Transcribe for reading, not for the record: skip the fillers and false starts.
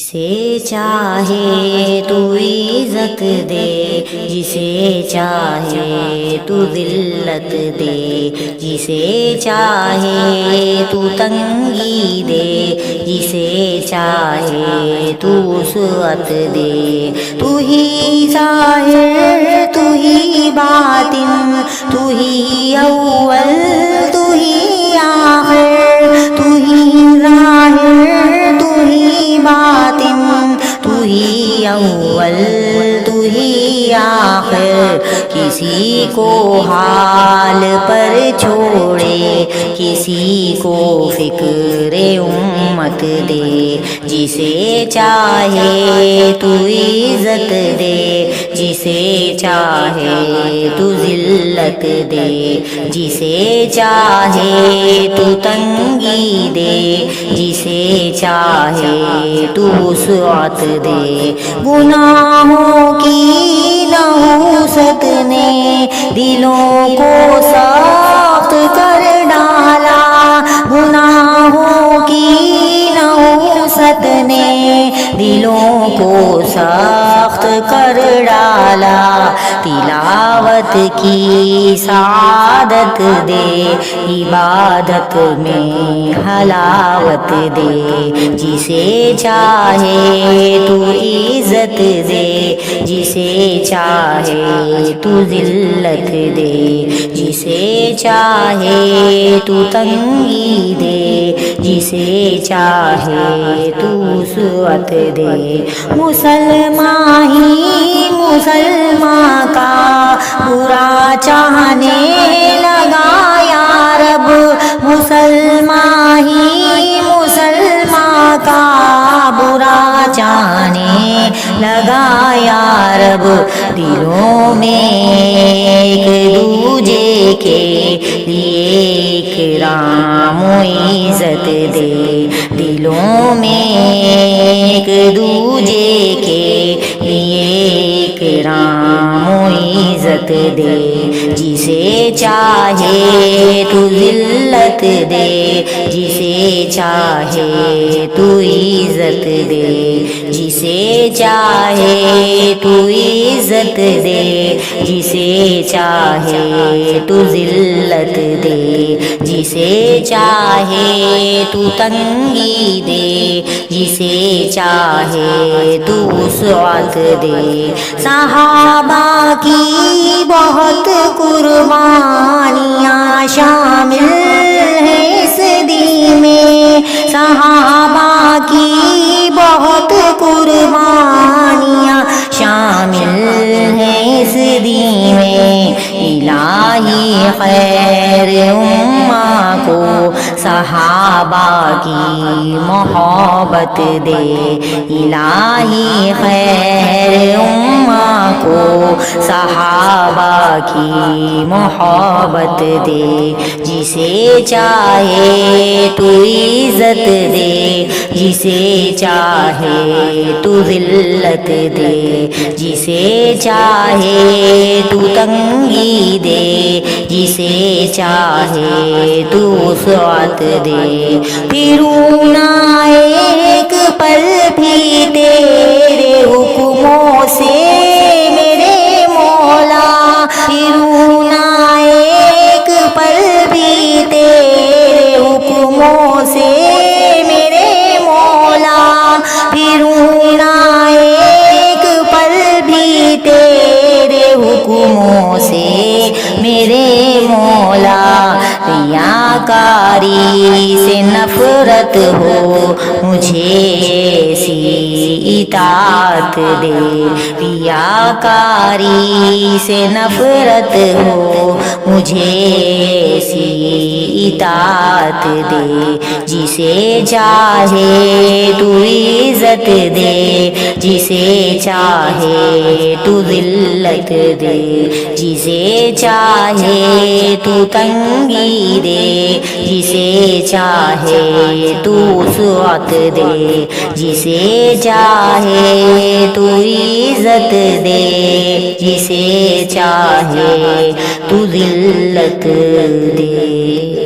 جسے چاہے تو عزت دے، جسے چاہے تو ذلت دے، جسے چاہے تو تنگی دے، جسے چاہے تو وسعت دے۔ تو ہی ظاہر تو ہی باطن، تو ہی اول تو ہی آخر، تو ہی ظاہر تو ہی باطن، تو ہی اول تو ہی آخر۔ کسی کو حال پر چھوڑے، کسی کو فکر امت دے، جسے چاہے تو عزت دے، جسے چاہے تو ذلت دے، جسے چاہے تو تنگی دے، جسے چاہے تو وسعت دے۔ گناہوں کی نحوست نے دلوں کو سخت کر ڈالا، گناہوں کی نحوست نے دلوں کو سخت کر ڈالا۔ تلاوت کی سعادت دے، عبادت میں حلاوت دے، جسے چاہے تو عزت دے، جسے چاہے تو ذلت دے، جسے چاہے تو تنگی دے، جسے چاہے تو وسعت دے۔ مسلمان ہی مسلمان کا برا چاہنے لگا یا رب، مسلمان ہی مسلمان کا برا چاہنے لگا یا رب۔ دلوں میں ایک دوجے کے لیے اکرام و عزت دے، دلوں میں ایک دوجے کے لیے اکرام و عزت دے، جسے چاہے تو ذلت دے، جسے چاہے تو عزت دے، جسے چاہے تو عزت دے، جسے چاہے تو ذلت دے، جسے چاہے تو تنگی دے، جسے چاہے تو وسعت دے۔ صحابہ کی بہت قربانیاں شامل ہیں اس دین میں، صحابہ کی بہت قربانیاں شامل ہیں اس دین میں۔ الہی خیر امہ کو صحابہ کی محبت دے، الہی خیر امہ کو صحابہ کی محبت دے، جسے چاہے تو عزت دے، جسے چاہے تو ذلت دے، جسے چاہے تو تنگی دے، جسے چاہے تو وسعت دے۔ پھروں نہ ایک پل بھی تیرے حکموں سے میرے مولا، پھروں نہ ایک پل بھی تیرے حکموں سے میرے مولا، پھروں نہ ایک پل بھی تیرے حکموں سے میرے مولا۔ ریاکاری سے نفرت ہو مجھے ایسی اطاعت دے، ریاکاری سے نفرت ہو مجھے ایسی اطاعت دے، جسے چاہے تو عزت دے، جسے چاہے تو ذلت دے، جسے چاہے تو تنگی دے، جسے چاہے تو وسعت دے، جسے چاہے تو عزت دے، جسے چاہے تو ذلت دے۔